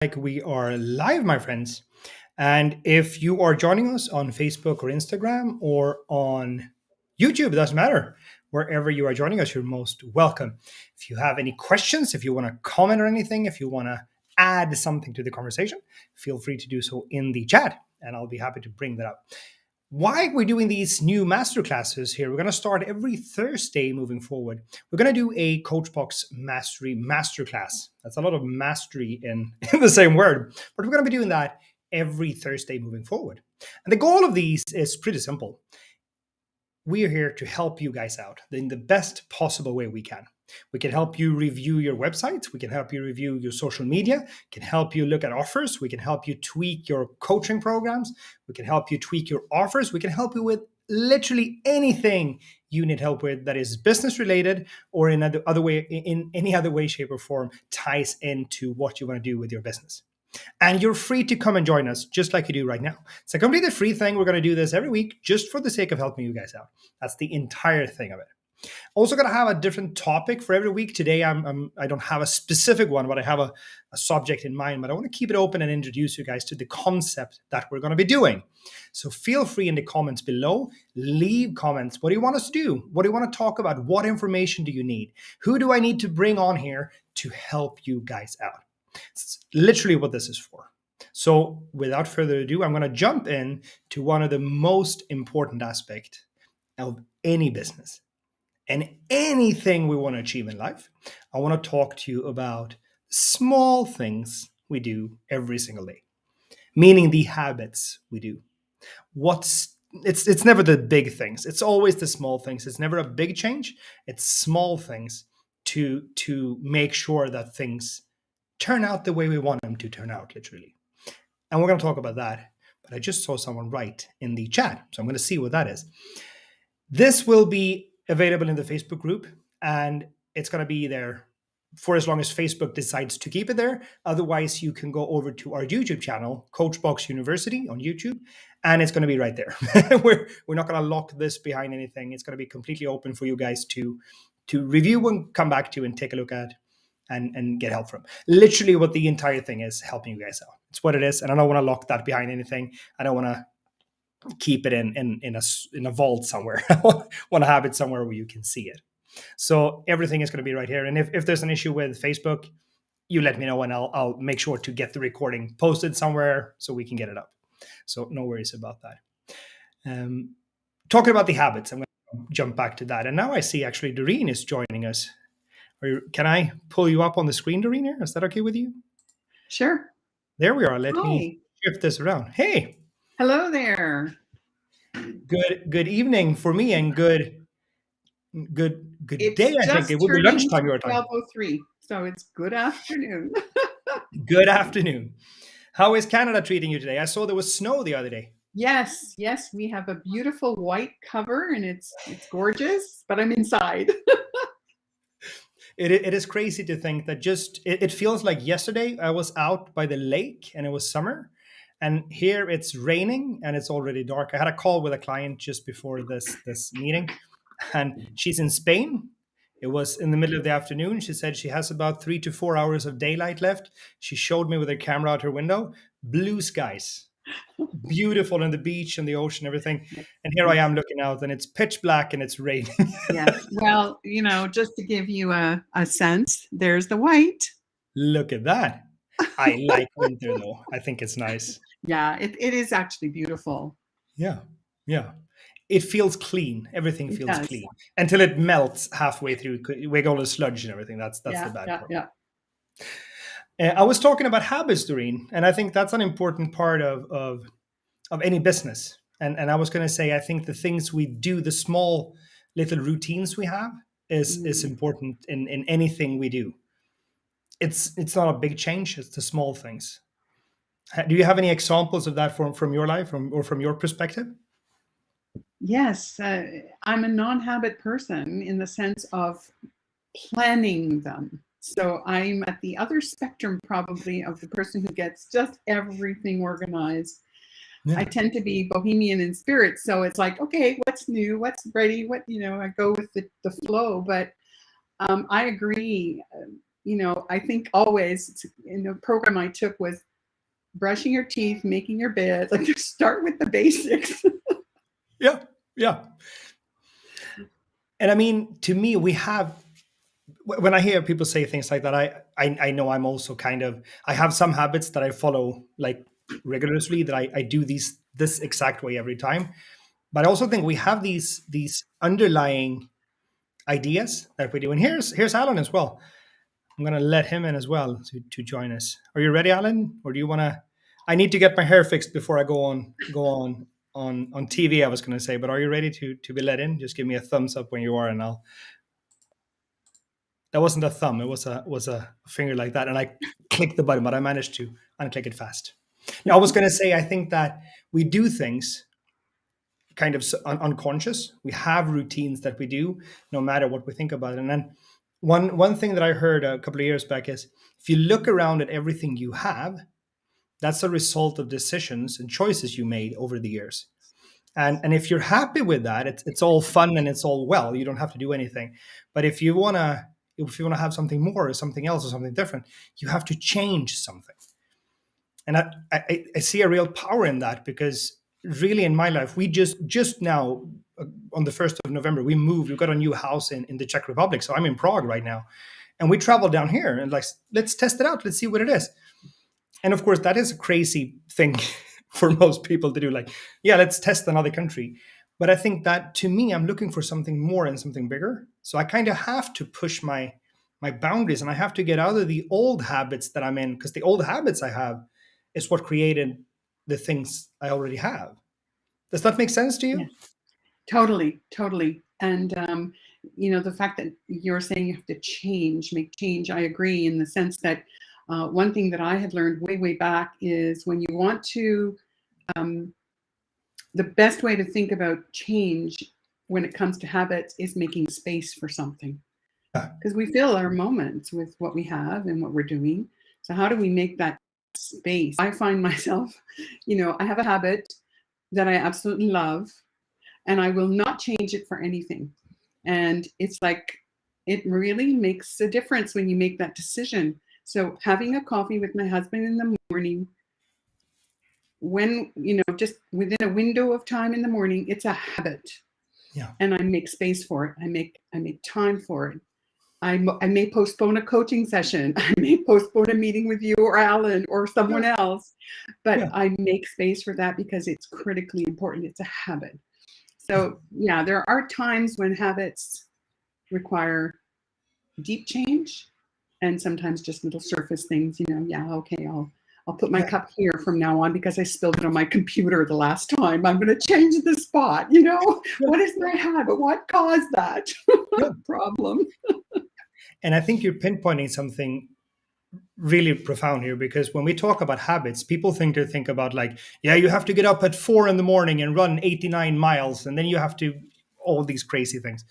like we are live, my friends. And if you are joining us on Facebook or Instagram or on YouTube, it doesn't matter. Wherever you are joining us, you're most welcome. If you have any questions, if you want to comment or anything, if you want to add something to the conversation, feel free to do so in the chat, and I'll be happy to bring that up. Why we're doing these new masterclasses here, we're going to start every Thursday moving forward. We're going to do a CoachBox Mastery Masterclass. That's a lot of mastery in the same word, but we're going to be doing that every Thursday moving forward. And the goal of these is pretty simple. We are here to help you guys out in the best possible way we can. We can help you review your websites. We can help you review your social media. We can help you look at offers. We can help you tweak your coaching programs. We can help you tweak your offers. We can help you with literally anything you need help with that is business related or in any other way, shape, or form ties into what you want to do with your business. And you're free to come and join us just like you do right now. It's a completely free thing. We're going to do this every week just for the sake of helping you guys out. That's the entire thing of it. Also going to have a different topic for every week. Today, I don't have a specific one, but I have a subject in mind. But I want to keep it open and introduce you guys to the concept that we're going to be doing. So feel free in the comments below. Leave comments. What do you want us to do? What do you want to talk about? What information do you need? Who do I need to bring on here to help you guys out? It's literally what this is for. So without further ado, I'm going to jump in to one of the most important aspects of any business and anything we want to achieve in life. I want to talk to you about small things we do every single day, meaning the habits we do. It's never the big things. It's always the small things. It's never a big change. It's small things to make sure that things turn out the way we want them to turn out, literally. And we're going to talk about that. But I just saw someone write in the chat, so I'm going to see what that is. This will be available in the Facebook group, and it's going to be there for as long as Facebook decides to keep it there. Otherwise, you can go over to our YouTube channel, CoachBox University on YouTube, and it's going to be right there. We're not going to lock this behind anything. It's going to be completely open for you guys to review and come back to and take a look at. And get help from. Literally what the entire thing is, helping you guys out. It's what it is. And I don't want to lock that behind anything. I don't want to keep it in a vault somewhere. I want to have it somewhere where you can see it. So everything is going to be right here. And if there's an issue with Facebook, you let me know and I'll make sure to get the recording posted somewhere so we can get it up. So no worries about that. Talking about the habits, I'm going to jump back to that. And now I see actually Doreen is joining us. Can I pull you up on the screen, Doreen, here? Is that okay with you? Sure. There we are. Let me shift this around. Hey. Hello there. Good evening for me and good day, I think. It would be lunchtime your time. 12:03, so it's good afternoon. Good afternoon. How is Canada treating you today? I saw there was snow the other day. Yes, we have a beautiful white cover and it's gorgeous, but I'm inside. It is crazy to think that it feels like yesterday I was out by the lake and it was summer, and here it's raining and it's already dark. I had a call with a client just before this meeting, and she's in Spain. It was in the middle of the afternoon. She said she has about 3 to 4 hours of daylight left. She showed me with her camera out her window, blue skies. Beautiful on the beach and the ocean, everything. And here I am looking out and it's pitch black and it's raining. Yeah. Well, just to give you a sense, there's the white. Look at that. I like winter though. I think it's nice. Yeah, it is actually beautiful. Yeah. It feels clean. Everything feels clean until it melts halfway through. We go to sludge and everything. That's the bad part. Yeah. I was talking about habits, Doreen, and I think that's an important part of any business. And I was going to say, I think the things we do, the small little routines we have is important in anything we do. It's not a big change. It's the small things. Do you have any examples of that from your life or from your perspective? Yes. I'm a non-habit person in the sense of planning them. So I'm at the other spectrum probably of the person who gets just everything organized. Yeah. I tend to be bohemian in spirit. So it's like, okay, what's new? What's ready? I go with the flow. But I agree. I think always in the program I took was brushing your teeth, making your bed, like just start with the basics. Yeah, yeah. And I mean, to me, we have when I hear people say things like that, I know I'm also kind of I have some habits that I follow like rigorously that I do this exact way every time. But I also think we have these underlying ideas that we do. And here's Alan as well. I'm gonna let him in as well to join us. Are you ready, Alan? Or do you wanna I need to get my hair fixed before I go on TV, I was gonna say, but are you ready to be let in? Just give me a thumbs up when you are and I'll that wasn't a thumb, it was a finger like that, and I clicked the button, but I managed to unclick it fast. Now I was gonna say I think that we do things kind of unconscious. We have routines that we do, no matter what we think about it. And then one thing that I heard a couple of years back is if you look around at everything you have, that's a result of decisions and choices you made over the years. And if you're happy with that, it's all fun and it's all well. You don't have to do anything. But if you wanna have something more or something else or something different, you have to change something. And I see a real power in that because really in my life we just now on the 1st of November we got a new house in the Czech Republic, so I'm in Prague right now, and we traveled down here and like let's test it out, let's see what it is. And of course that is a crazy thing for most people to do, like yeah, let's test another country. But I think that to me I'm looking for something more and something bigger, so I kind of have to push my boundaries and I have to get out of the old habits that I'm in, because the old habits I have is what created the things I already have. Does that make sense to Yeah, you? totally, totally. And the fact that you're saying you have to make change, I agree in the sense that one thing that I had learned way, way back is when you want to, um, the best way to think about change when it comes to habits is making space for something. Yeah. Because we fill our moments with what we have and what we're doing. So how do we make that space? I find myself, I have a habit that I absolutely love, and I will not change it for anything. And it's like, it really makes a difference when you make that decision. So having a coffee with my husband in the morning, when, just within a window of time in the morning, it's a habit. Yeah. And I make space for it. I make time for it. I may postpone a coaching session. I may postpone a meeting with you or Alan or Yeah. someone else, but Yeah. I make space for that because it's critically important. It's a habit. So yeah, there are times when habits require deep change and sometimes just little surface things, yeah, okay, I'll put my Yeah. cup here from now on because I spilled it on my computer the last time. I'm going to change the spot, Yeah. what is my habit? What caused that Yeah. problem? And I think you're pinpointing something really profound here, because when we talk about habits, people think about like, yeah, you have to get up at 4 in the morning and run 89 miles, and then you have to all these crazy things.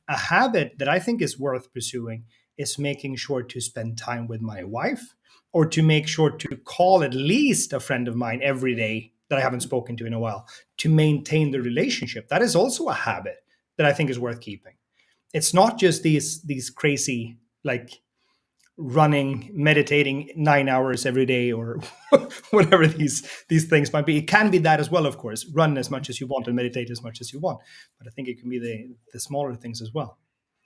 A habit that I think is worth pursuing is making sure to spend time with my wife, or to make sure to call at least a friend of mine every day that I haven't spoken to in a while, to maintain the relationship. That is also a habit that I think is worth keeping. It's not just these crazy like running, meditating 9 hours every day, or whatever these things might be. It can be that as well, of course. Run as much as you want and meditate as much as you want. But I think it can be the smaller things as well.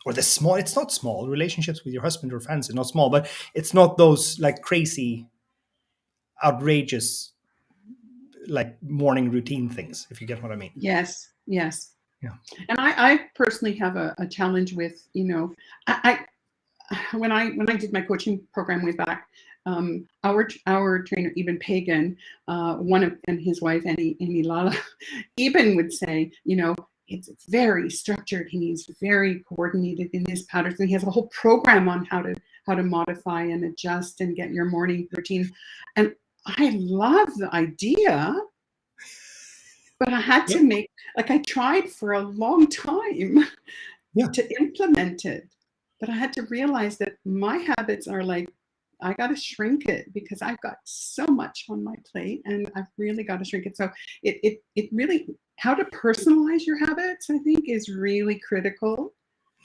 Or the small, it's not small. Relationships with your husband or friends is not small, but it's not those like crazy, outrageous, like morning routine things, if you get what I mean. Yes, yes. Yeah. And I personally have a challenge with, I when I did my coaching program way back, our trainer Eben Pagan, one of and his wife Annie Lala, Eben would say, it's very structured. He's very coordinated in his patterns, and he has a whole program on how to modify and adjust and get your morning routine. And I love the idea, but I had Yeah. to I tried for a long time Yeah. to implement it. But I had to realize that my habits are like, I got to shrink it because I've got so much on my plate and I've really got to shrink it. So it really, how to personalize your habits, I think, is really critical.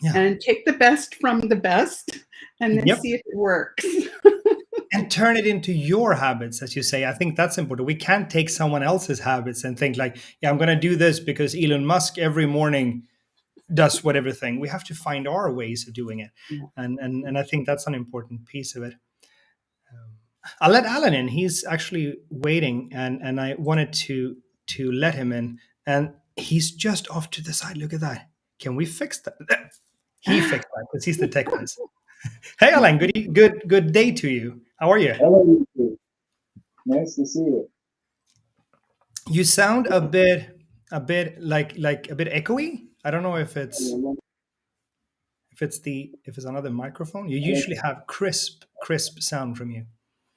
Yeah. and take the best from the best and then Yep. see if it works. And turn it into your habits, as you say. I think that's important. We can't take someone else's habits and think like, yeah, I'm going to do this because Elon Musk every morning does whatever thing. We have to find our ways of doing it. Yeah. And I think that's an important piece of it. I'll let Alan in. He's actually waiting, and I wanted to let him in, and he's just off to the side. Look at that. Can we fix that? He fixed that because he's the tech whiz. Hey, Alan. Good day to you. How are you? Hello, you two. Nice to see you. You sound a bit like a bit echoey. I don't know if it's another microphone. You usually have crisp sound from you.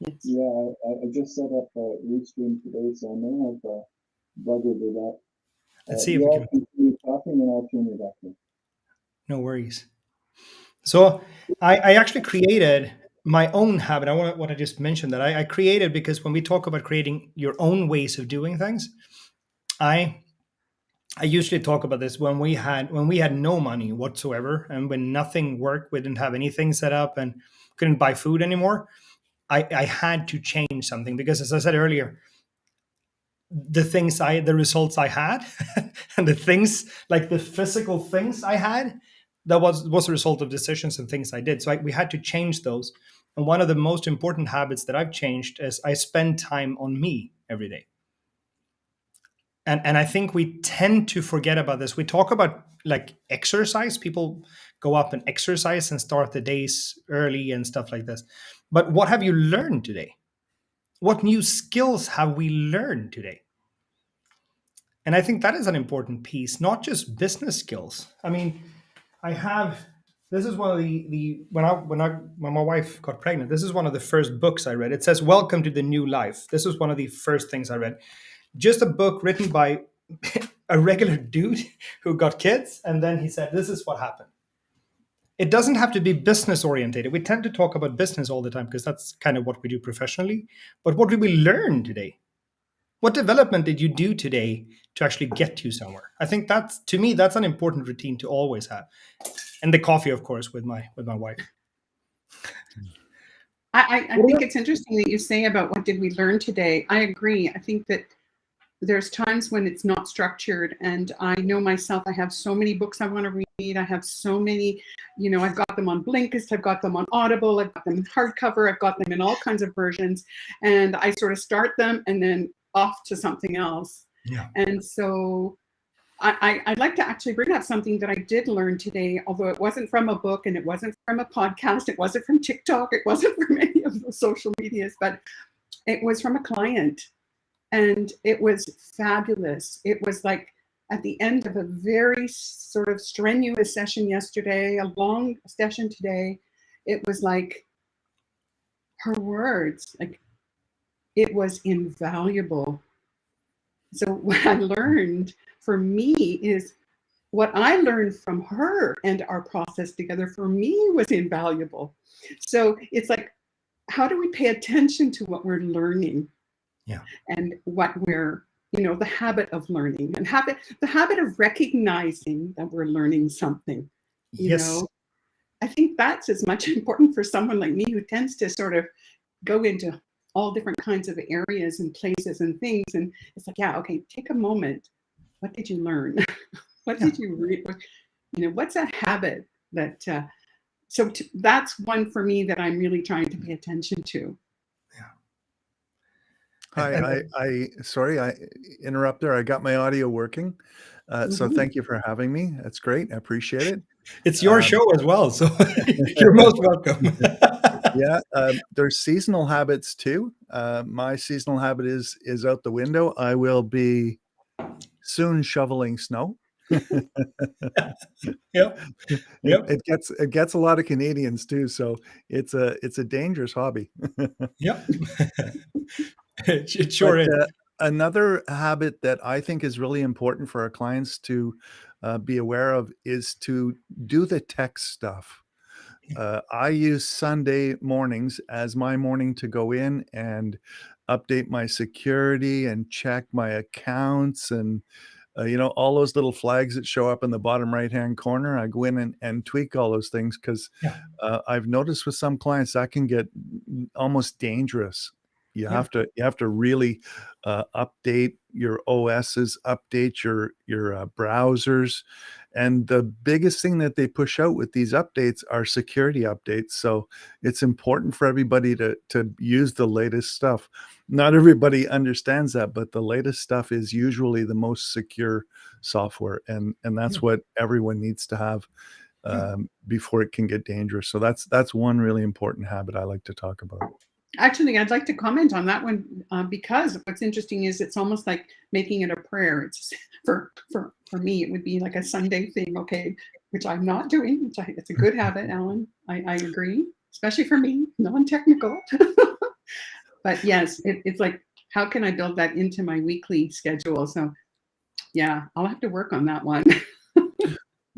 Yes. Yeah, I just set up a Restream today, so I may have buggered it up. Let's see if You we all can. continue talking, and I'll turn it back on. No worries. So I actually created my own habit. I want to just mention that I created because when we talk about creating your own ways of doing things, I I usually talk about this when we had no money whatsoever and when nothing worked, we didn't have anything set up and couldn't buy food anymore. I had to change something because, as I said earlier, the results I had and the things like the physical things I had, that was a result of decisions and things I did. So we had to change those. And one of the most important habits that I've changed is I spend time on me every day. And I think we tend to forget about this. We talk about like exercise. People go up and exercise and start the days early and stuff like this. But what have you learned today? What new skills have we learned today? And I think that is an important piece, not just business skills. I mean, I have this is one of the when my wife got pregnant, this is one of the first books I read. It says Welcome to the New Life. This was one of the first things I read. Just a book written by a regular dude who got kids, and then he said, this is what happened. It doesn't have to be business orientated. We tend to talk about business all the time because that's kind of what we do professionally. But what did we learn today? What development did you do today to actually get you somewhere? I think that's, to me, that's an important routine to always have. And the coffee, of course, with my wife. I think it's interesting that you say about what did we learn today. I agree. I think that there's times when it's not structured, and I know myself, I have so many books I want to read. I have so many, I've got them on Blinkist, I've got them on Audible, I've got them in hardcover, I've got them in all kinds of versions, and I sort of start them and then off to something else. Yeah. And so I'd like to actually bring up something that I did learn today, although it wasn't from a book and it wasn't from a podcast, it wasn't from TikTok, it wasn't from any of the social medias, but it was from a client. And it was fabulous. It was like at the end of a very sort of strenuous session yesterday, a long session today, it was like her words, like it was invaluable. So what I learned for me is what I learned from her and our process together for me was invaluable. So it's like, how do we pay attention to what we're learning? Yeah. And what we're, the habit of learning and the habit of recognizing that we're learning something, Yes. I think that's as much important for someone like me who tends to sort of go into all different kinds of areas and places and things. And it's like, yeah, okay, take a moment. What did you learn? What Yeah. did you read? What's that habit that, that's one for me that I'm really trying to pay attention to. Hi, sorry, I interrupt there. I got my audio working. So thank you for having me. That's great. I appreciate it. It's your show as well, so you're most welcome. Yeah, there's seasonal habits too. My seasonal habit is out the window. I will be soon shoveling snow. Yep. Yep. It gets a lot of Canadians too, so it's a dangerous hobby. Yep. It sure But is. another habit that I think is really important for our clients to be aware of is to do the tech stuff. I use Sunday mornings as my morning to go in and update my security and check my accounts and all those little flags that show up in the bottom right-hand corner. I go in and tweak all those things because Yeah. I've noticed with some clients that can get almost dangerous. You Yeah. have to really update your OSs, update your browsers, and the biggest thing that they push out with these updates are security updates. So it's important for everybody to use the latest stuff. Not everybody understands that, but the latest stuff is usually the most secure software, and that's Yeah. what everyone needs to have Yeah. before it can get dangerous. So that's one really important habit I like to talk about. Actually, I'd like to comment on that one because what's interesting is it's almost like making it a prayer. It's for me, it would be like a Sunday thing, okay, which I'm not doing. It's a good habit, Alan. I agree, especially for me, non-technical. But yes, it's like, how can I build that into my weekly schedule? So yeah, I'll have to work on that one.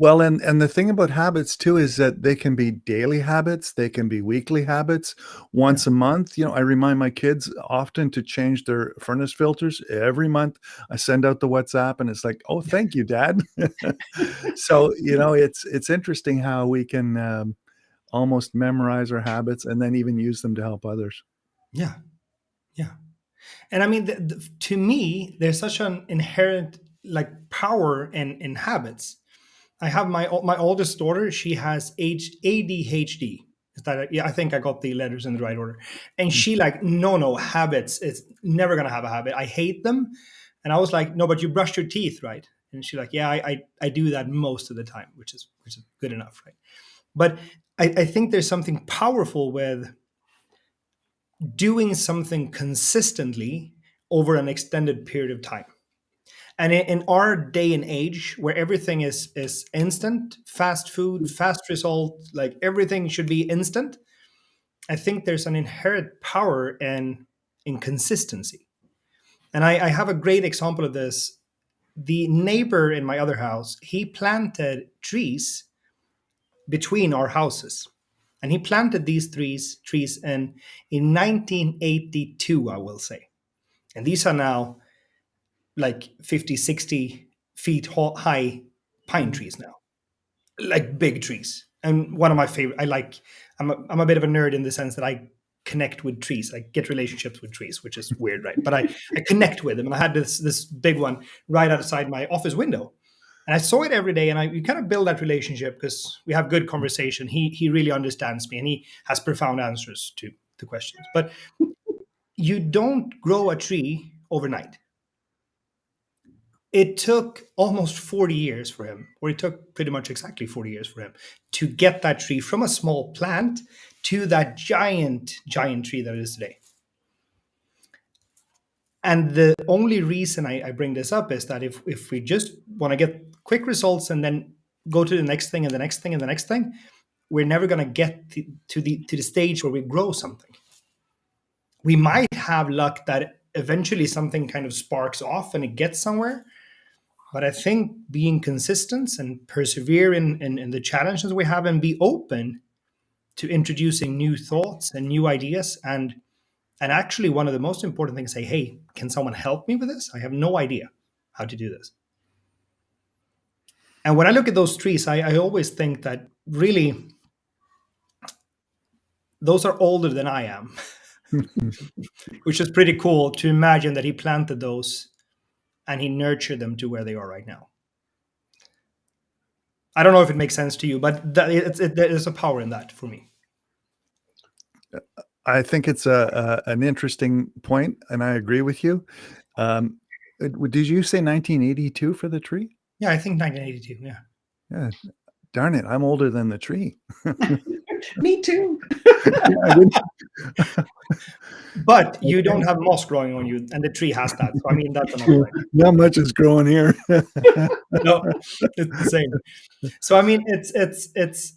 Well, and the thing about habits too is that they can be daily habits, they can be weekly habits, once a month. I remind my kids often to change their furnace filters every month. I send out the WhatsApp and it's like, "Oh, thank you, Dad." So, it's interesting how we can almost memorize our habits and then even use them to help others. Yeah. Yeah. And I mean, to me, there's such an inherent like power in habits. I have my oldest daughter. She has ADHD. Is that yeah? I think I got the letters in the right order. And she like no habits. It's never gonna have a habit. I hate them. And I was like, no, but you brush your teeth, right? And she's like, yeah, I do that most of the time, which is good enough, right? But I think there's something powerful with doing something consistently over an extended period of time. And in our day and age where everything is instant, fast food, fast result, like everything should be instant, I think there's an inherent power in consistency. And I have a great example of this. The neighbor in my other house, he planted trees between our houses. And he planted these trees in 1982, I will say. And these are now like 50, 60 feet high pine trees now, like big trees. And one of my favorite, I'm a bit of a nerd in the sense that I connect with trees. I get relationships with trees, which is weird, right? But I connect with them. And I had this big one right outside my office window. And I saw it every day, and you kind of build that relationship because we have good conversation. He really understands me, and he has profound answers to the questions. But you don't grow a tree overnight. It took almost 40 years for him, or it took pretty much exactly 40 years for him to get that tree from a small plant to that giant tree that it is today. And the only reason I bring this up is that if we just want to get quick results and then go to the next thing and the next thing and the next thing, we're never going to get to the stage where we grow something. We might have luck that eventually something kind of sparks off and it gets somewhere. But I think being consistent and persevere in the challenges we have and be open to introducing new thoughts and new ideas and actually one of the most important things, say, hey, can someone help me with this? I have no idea how to do this. And when I look at those trees, I always think that really those are older than I am, which is pretty cool to imagine that he planted those and he nurtured them to where they are right now. I don't know if it makes sense to you, but there's a power in that for me. I think it's an interesting point, and I agree with you. Did you say 1982 for the tree? Yeah, I think 1982. Yeah. Yeah. Darn it, I'm older than the tree. Me too. But you don't have moss growing on you, and the tree has that. So I mean, that's another thing. Not much is growing here. No, it's the same. So I mean, it's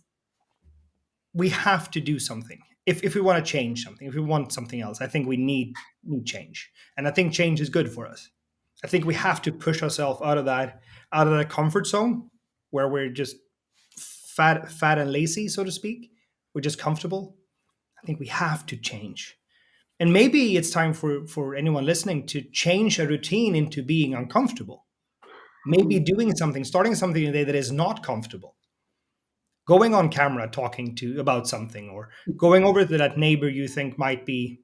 we have to do something if we want to change something. If we want something else, I think we need change, and I think change is good for us. I think we have to push ourselves out of that comfort zone where we're just fat and lazy, so to speak. We're just comfortable. I think we have to change. And maybe it's time for anyone listening to change a routine into being uncomfortable. Maybe doing something, starting something today that is not comfortable, going on camera talking to about something, or going over to that neighbor you think might be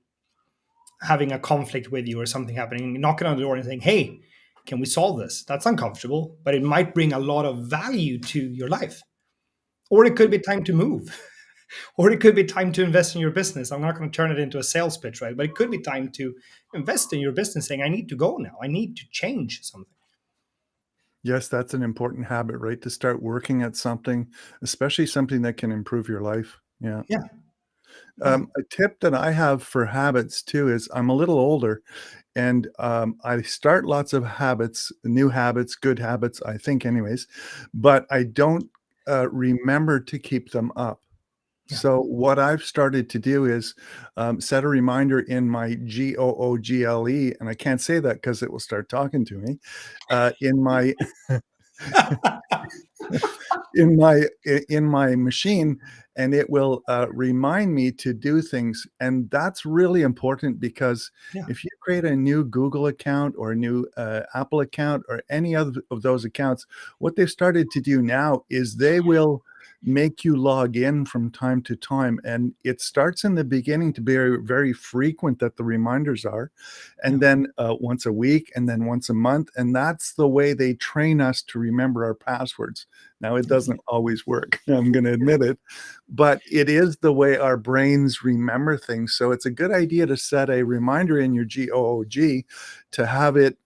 having a conflict with you or something happening, knocking on the door and saying, hey, can we solve this? That's uncomfortable, but it might bring a lot of value to your life. Or it could be time to move. Or it could be time to invest in your business. I'm not going to turn it into a sales pitch, right? But it could be time to invest in your business, saying, I need to go now. I need to change something. Yes, that's an important habit, right? To start working at something, especially something that can improve your life. Yeah. Yeah. Yeah. A tip that I have for habits too is I'm a little older, and I start lots of habits, new habits, good habits, I think, anyways, but I don't remember to keep them up. Yeah. So what I've started to do is set a reminder in my Google, and I can't say that because it will start talking to me, in my in my machine, and it will remind me to do things. And that's really important, because Yeah. if you create a new Google account or a new Apple account or any other of those accounts, what they've started to do now is they will make you log in from time to time, and it starts in the beginning to be very, very frequent that the reminders are, and then once a week, and then once a month, and that's the way they train us to remember our passwords. Now, it doesn't always work, I'm going to admit it, but it is the way our brains remember things. So it's a good idea to set a reminder in your GOOG to have it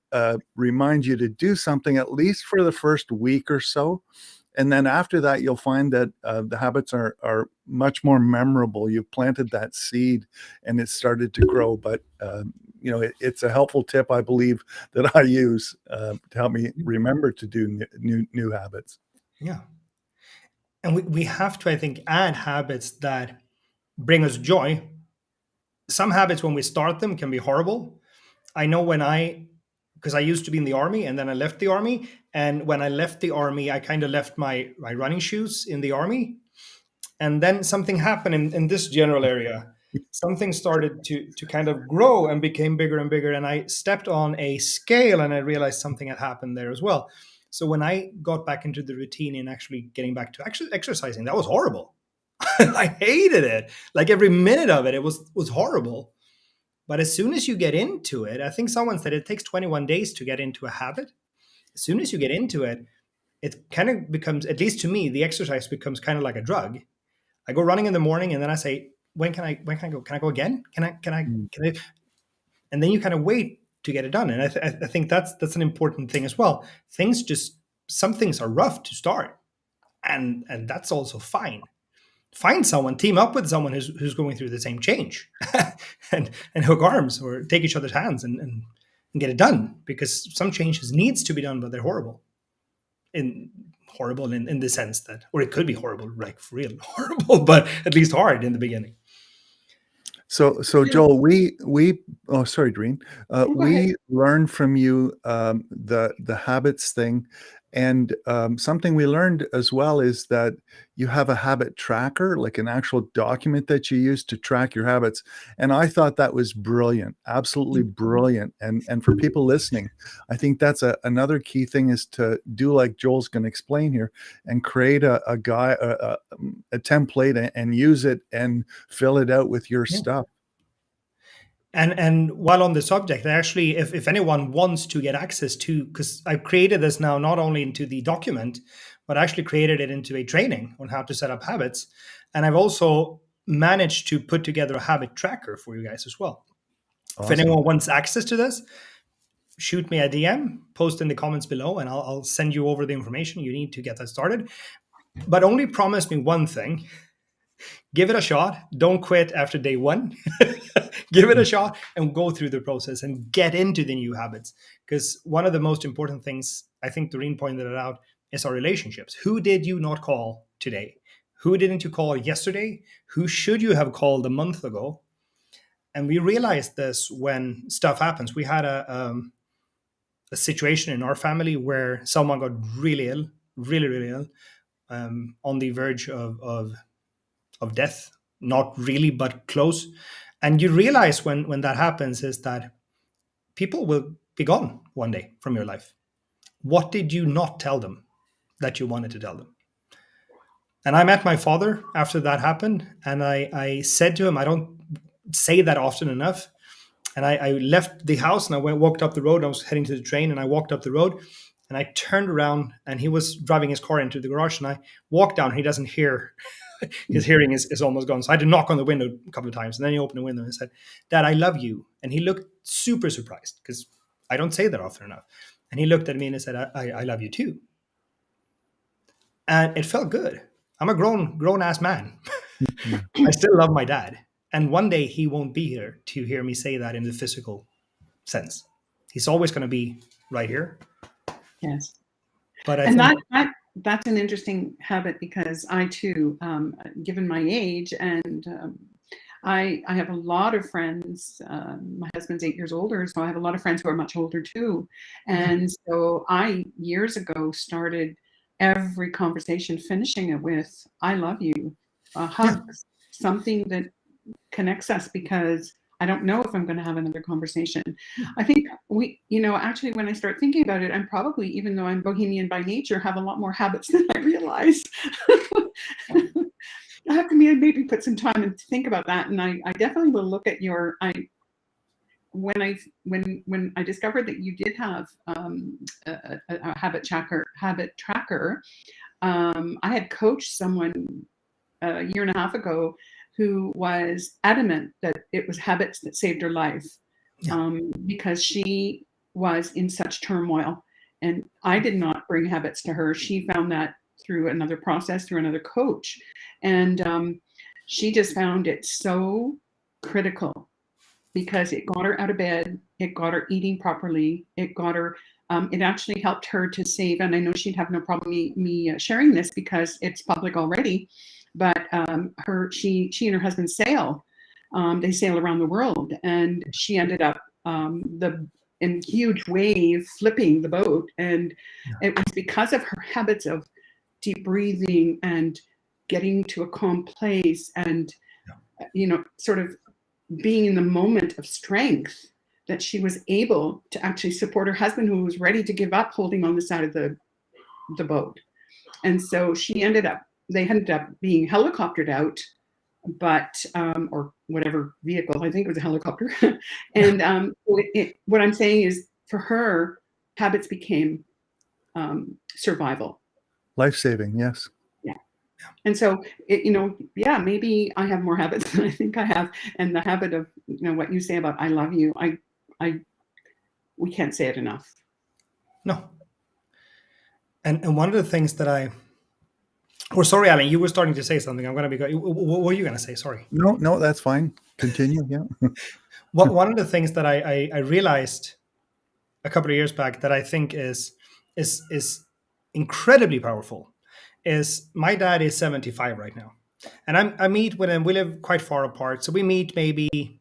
remind you to do something at least for the first week or so. And then after that, you'll find that the habits are much more memorable. You've planted that seed and it started to grow. But it's a helpful tip, I believe, that I use to help me remember to do new habits. Yeah. And we have to, I think, add habits that bring us joy. Some habits, when we start them, can be horrible. I know because I used to be in the army and then I left the army. And when I left the army, I kind of left my running shoes in the army. And then something happened in this general area. Something started to kind of grow and became bigger and bigger. And I stepped on a scale and I realized something had happened there as well. So when I got back into the routine and actually getting back to actually exercising, that was horrible. I hated it. Like every minute of it, it was horrible. But as soon as you get into it, I think someone said it takes 21 days to get into a habit. As soon as you get into it, it kind of becomes, at least to me, the exercise becomes kind of like a drug. I go running in the morning and then I say, when can I go? Can I go again? Can I? And then you kind of wait to get it done. And I think that's an important thing as well. Some things are rough to start, and that's also fine. Find someone, team up with someone who's going through the same change, and hook arms or take each other's hands and get it done, because some changes needs to be done, but they're horrible in the sense that, or it could be horrible, like for real horrible, but at least hard in the beginning. So Joel, oh, sorry, Doreen. Go ahead. We learned from you the habits thing, and something we learned as well is that you have a habit tracker, like an actual document that you use to track your habits. And I thought that was brilliant, absolutely brilliant. And for people listening, I think that's another key thing, is to do like Joel's going to explain here, and create a template and use it and fill it out with your stuff. And while on the subject, actually, if anyone wants to get access to, because I've created this now not only into the document, but I actually created it into a training on how to set up habits. And I've also managed to put together a habit tracker for you guys as well. Awesome. If anyone wants access to this, shoot me a DM, post in the comments below, and I'll send you over the information you need to get that started. But only promise me one thing. Give it a shot. Don't quit after day one. Give it a shot and go through the process and get into the new habits. Because one of the most important things, I think Doreen pointed it out, is our relationships. Who did you not call today? Who didn't you call yesterday? Who should you have called a month ago? And we realized this when stuff happens. We had a situation in our family where someone got really ill, really, really ill, on the verge of death. Not really, but close. And you realize when that happens is that people will be gone one day from your life. what did you not tell them that you wanted to tell them? And I met my father after that happened, and I said to him, I don't say that often enough. And I left the house and I walked up the road. I was heading to the train, and I walked up the road, and I turned around, and he was driving his car into the garage, and I walked down. He doesn't hear. His hearing is almost gone. So I had to knock on the window a couple of times, and then he opened the window and said, "Dad, I love you." And he looked super surprised because I don't say that often enough. And he looked at me and he said, I love you too. And it felt good. I'm a grown ass man. I still love my dad. And one day he won't be here to hear me say that in the physical sense. He's always going to be right here. Yes. But I And think that's an interesting habit, because I too, given my age, and I have a lot of friends. My husband's 8 years older, so I have a lot of friends who are much older too. And so I, years ago, started every conversation finishing it with "I love you," hugs, something that connects us, because I don't know if I'm going to have another conversation. I think actually, when I start thinking about it, I'm probably, even though I'm bohemian by nature, have a lot more habits than I realize. I have to maybe put some time and think about that. And I definitely will look at when I discovered that you did have a habit tracker. I had coached someone a year and a half ago who was adamant that it was habits that saved her life, because she was in such turmoil. And I did not bring habits to her. She found that through another process, through another coach. And she just found it so critical, because it got her out of bed, it got her eating properly, it got her, it actually helped her to save, and I know she'd have no problem me sharing this because it's public already, but she and her husband sail. They sail around the world, and she ended up in huge wave flipping the boat, and it was because of her habits of deep breathing and getting to a calm place, and sort of being in the moment of strength, that she was able to actually support her husband, who was ready to give up holding on the side of the boat. And so they ended up being helicoptered out, but or whatever vehicle, I think it was a helicopter. And what I'm saying is, for her, habits became survival. Life-saving, yes. Yeah. And so maybe I have more habits than I think I have. And the habit of what you say about "I love you," we can't say it enough. no. And one of the things that sorry, Alan, you were starting to say something. I'm going to be. What were you going to say? Sorry. No, that's fine. Continue. Yeah. One of the things that I realized a couple of years back that I think is incredibly powerful is, my dad is 75 right now, and I meet with him. We live quite far apart, so we meet maybe,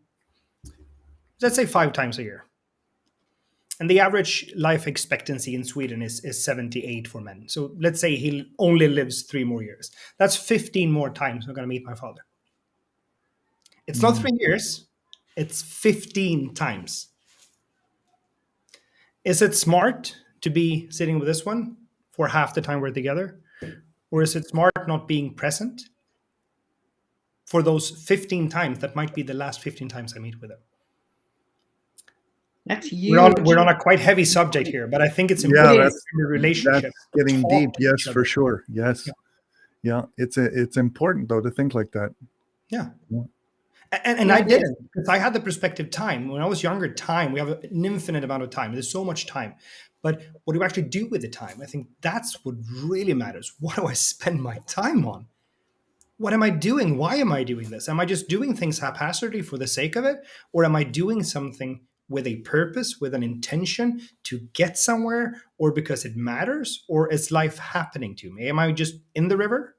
let's say, 5 times a year. And the average life expectancy in Sweden is 78 for men. So let's say he only lives 3 more years. That's 15 more times I'm going to meet my father. It's not 3 years, it's 15 times. Is it smart to be sitting with this one for half the time we're together? Or is it smart not being present for those 15 times that might be the last 15 times I meet with him? That's huge. We're on a quite heavy subject here, but I think it's important in the relationship. That's getting deep. Yes, other. for sure. Yes. Yeah. It's important, though, to think like that. Yeah. And I didn't, because I had the perspective time. When I was younger, we have an infinite amount of time. There's so much time. But what do you actually do with the time? I think that's what really matters. What do I spend my time on? What am I doing? Why am I doing this? Am I just doing things haphazardly for the sake of it? Or am I doing something with a purpose, with an intention to get somewhere, or because it matters? Or is life happening to me? Am I just in the river,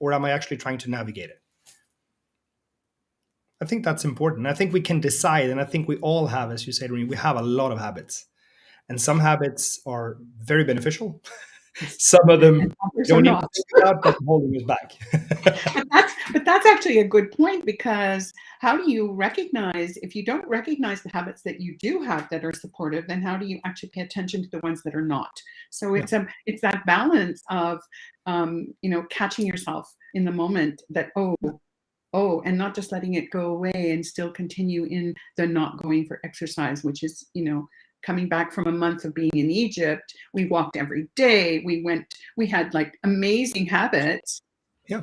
or am I actually trying to navigate it? I think that's important. I think we can decide, and I think we all have, as you said, we have a lot of habits. And some habits are very beneficial, Some of them and we others are don't even not. think about, but holding us back. But that's actually a good point, because how do you recognize, if you don't recognize the habits that you do have that are supportive, then how do you actually pay attention to the ones that are not? So Yeah. it's that balance of catching yourself in the moment, that and not just letting it go away and still continue in the not going for exercise, which is, coming back from a month of being in Egypt. We walked every day. We had like amazing habits. Yeah.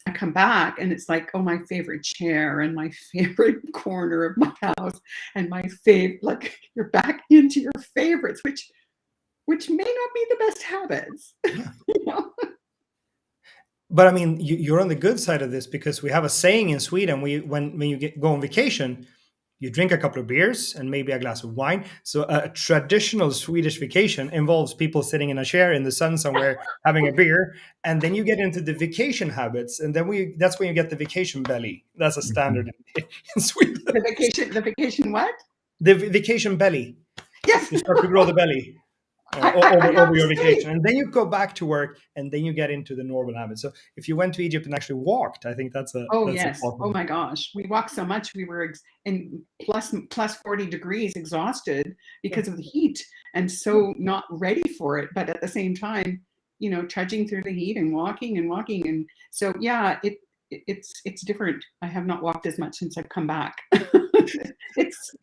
I come back and it's like, oh, my favorite chair and my favorite corner of my house and my favorite, like, you're back into your favorites, which may not be the best habits. Yeah. you know? But I mean, you're on the good side of this, because we have a saying in Sweden: when you go on vacation, you drink a couple of beers and maybe a glass of wine. So a traditional Swedish vacation involves people sitting in a chair in the sun somewhere having a beer, and then you get into the vacation habits, and then that's when you get the vacation belly. That's a standard in Sweden. The vacation what? The vacation belly. Yes. You start to grow the belly. I have Over to your say, vacation, and then you go back to work, and then you get into the normal habits. So if you went to Egypt and actually walked, I think that's a oh that's a yes, oh positive. my gosh, we walked so much, we were in plus 40 degrees, exhausted Yeah. because of the heat, and so not ready for it, but at the same time, trudging through the heat and walking, and so yeah, it's different. I have not walked as much since I've come back.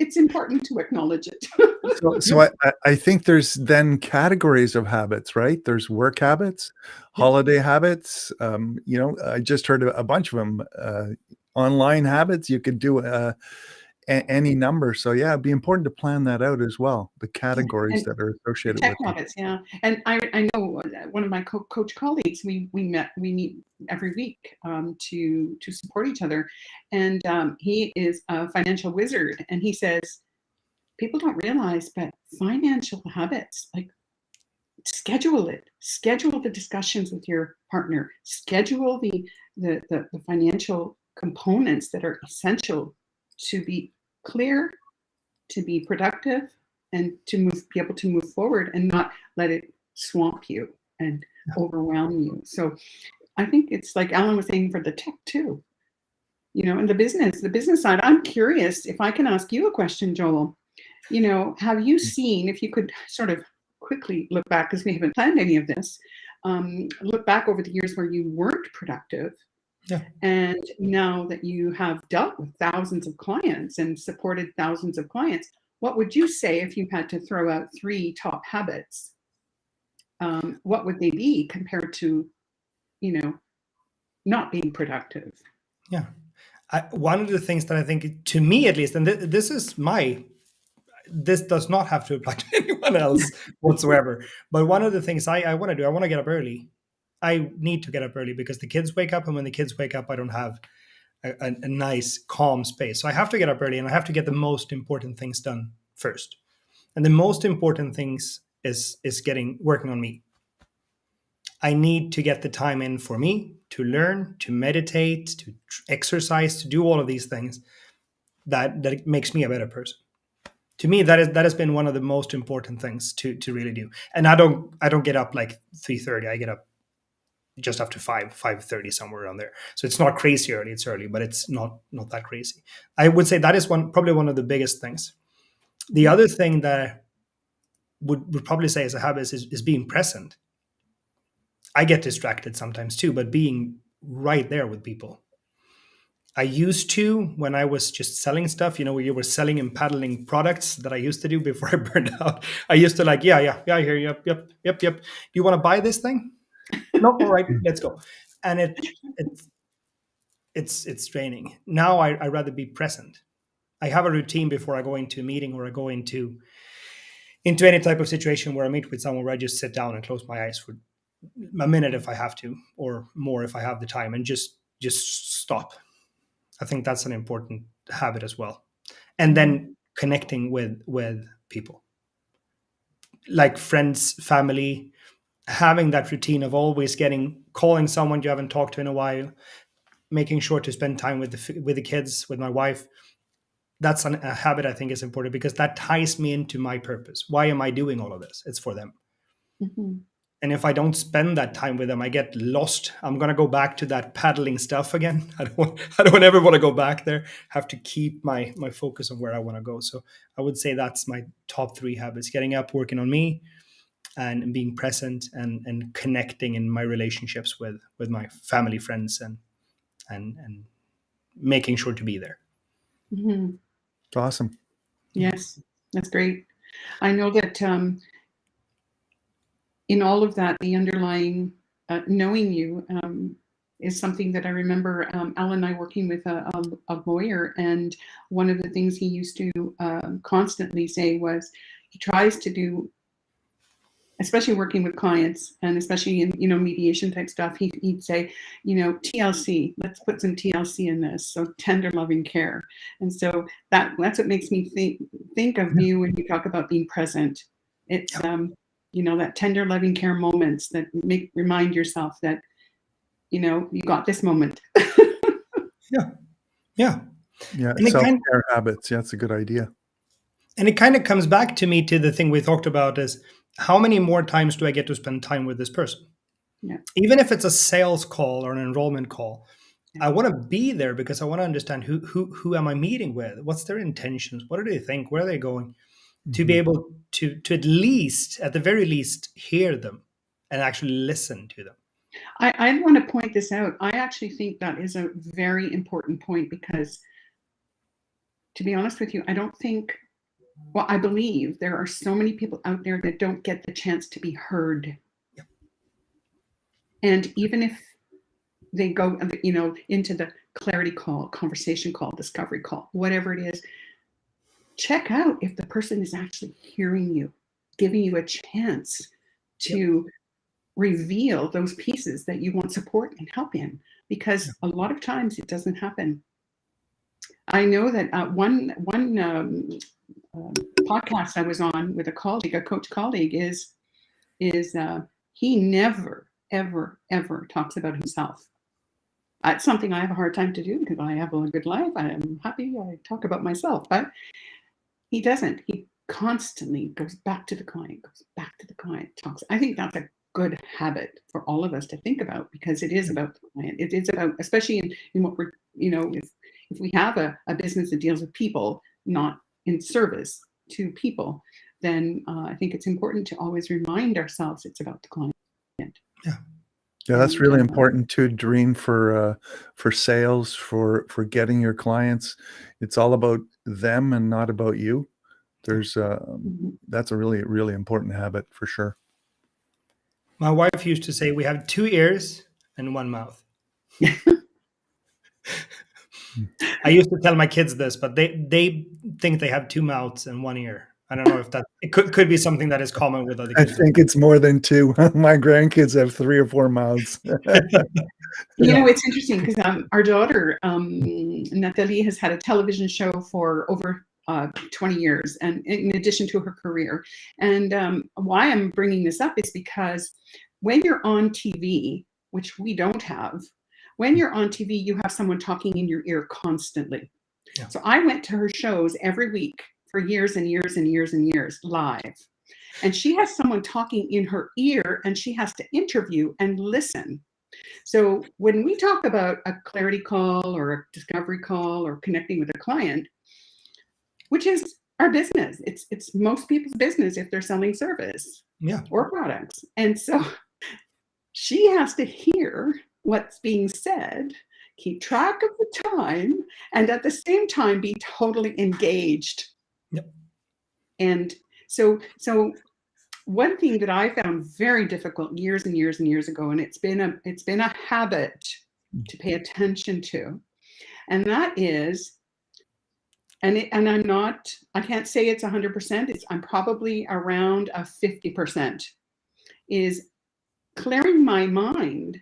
It's important to acknowledge it. So I think there's then categories of habits, right? There's work habits, Yeah. holiday habits. I just heard a bunch of them. Online habits. You could do any number. So yeah, it'd be important to plan that out as well. The categories And that are the associated tech with them. habits, yeah. And I know one of my coach colleagues. We meet every week to support each other, and he is a financial wizard. And he says people don't realize, but financial habits, like, schedule it. Schedule the discussions with your partner. Schedule the financial components that are essential to be clear, to be productive, and to be able to move forward and not let it swamp you and overwhelm you. So I think it's like Alan was saying for the tech too, and the business side. I'm curious if I can ask you a question, Joel. Have you seen, if you could sort of quickly look back, because we haven't planned any of this, look back over the years where you weren't productive, Yeah. and now that you have dealt with thousands of clients and supported thousands of clients, what would you say if you had to throw out 3 top habits? What would they be compared to, not being productive? Yeah. One of the things that I think, to me at least, and this does not have to apply to anyone else whatsoever. But one of the things I want to do, I want to get up early. I need to get up early because the kids wake up, and when the kids wake up, I don't have a nice, calm space. So I have to get up early, and I have to get the most important things done first. And the most important things is working on me. I need to get the time in for me to learn, to meditate, to exercise, to do all of these things that makes me a better person. To me, that has been one of the most important things to really do. And I don't get up like 3:30. I get up just after 5:30, somewhere around there. So it's not crazy early. It's early, but it's not that crazy. I would say that is probably one of the biggest things. The other thing that I would probably say as a habit is being present. I get distracted sometimes too, but being right there with people. I used to, when I was just selling stuff, where you were selling and paddling products that I used to do before I burned out. I used to like, yeah, I hear you. Yep. Do you want to buy this thing? No, all right, let's go. And it's draining. Now I rather be present. I have a routine before I go into a meeting, or I go into any type of situation where I meet with someone, where I just sit down and close my eyes for a minute if I have to, or more if I have the time, and just stop. I think that's an important habit as well. And then connecting with people, like friends, family, having that routine of always calling someone you haven't talked to in a while, making sure to spend time with the kids, with my wife. That's a habit I think is important, because that ties me into my purpose. Why am I doing all of this? It's for them. Mhm. And if I don't spend that time with them, I get lost. I'm gonna go back to that paddling stuff again. I don't ever want to go back there. Have to keep my focus on where I want to go. So I would say that's my top 3 habits: getting up, working on me, and being present, and connecting in my relationships with my family, friends, and making sure to be there. Mm-hmm. It's awesome. Yes, that's great. I know that in all of that, the underlying knowing you is something that I remember Alan and I working with a lawyer, and one of the things he used to constantly say was he tries to do, especially working with clients and especially in, mediation type stuff, he'd say, TLC, let's put some TLC in this. So tender loving care. And so that's what makes me think of you when you talk about being present. It's, that tender loving care moments that remind yourself that, you got this moment. Yeah. Yeah. And it Self-care habits. Yeah, it's a good idea. And it kind of comes back to me to the thing we talked about is how many more times do I get to spend time with this person? Yeah. Even if it's a sales call or an enrollment call, Yeah. I want to be there because I want to understand who am I meeting with? What's their intentions? What do they think? Where are they going? To be able to at least, at the very least, hear them and actually listen to them. I want to point this out. I actually think that is a very important point because, to be honest with you, I believe there are so many people out there that don't get the chance to be heard. Yep. And even if they go, into the clarity call, conversation call, discovery call, whatever it is, check out if the person is actually hearing you, giving you a chance to reveal those pieces that you want support and help in, because a lot of times it doesn't happen. I know that one podcast I was on with a coach colleague, is he never, ever, ever talks about himself. It's something I have a hard time to do because I have a good life. I am happy. I talk about myself, but he doesn't. He constantly goes back to the client, talks. I think that's a good habit for all of us to think about, because it is about the client. It is about, especially in what we're, if we have a business that deals with people, not in service to people, then I think it's important to always remind ourselves it's about the client. Yeah, that's really important to dream for sales, for getting your clients. It's all about them and not about you. There's that's a really, really important habit for sure. My wife used to say we have 2 ears and 1 mouth. I used to tell my kids this, but they think they have 2 mouths and 1 ear. I don't know if it could be something that is common with other I kids. think it's more than 2. My grandkids have 3 or 4 mouths. It's interesting because our daughter, Nathalie, has had a television show for over 20 years, and in addition to her career. And why I'm bringing this up is because when you're on TV, which we don't have, when you're on TV, you have someone talking in your ear constantly. Yeah. So I went to her shows every week for years and years and years and years live. And she has someone talking in her ear, and she has to interview and listen. So when we talk about a clarity call or a discovery call or connecting with a client, which is our business, it's most people's business if they're selling service or products. And so she has to hear what's being said, keep track of the time, and at the same time be totally engaged. Yep. And so one thing that I found very difficult years and years and years ago, and it's been a habit to pay attention to, and that is, I can't say it's 100%. I'm probably around a 50%, is clearing my mind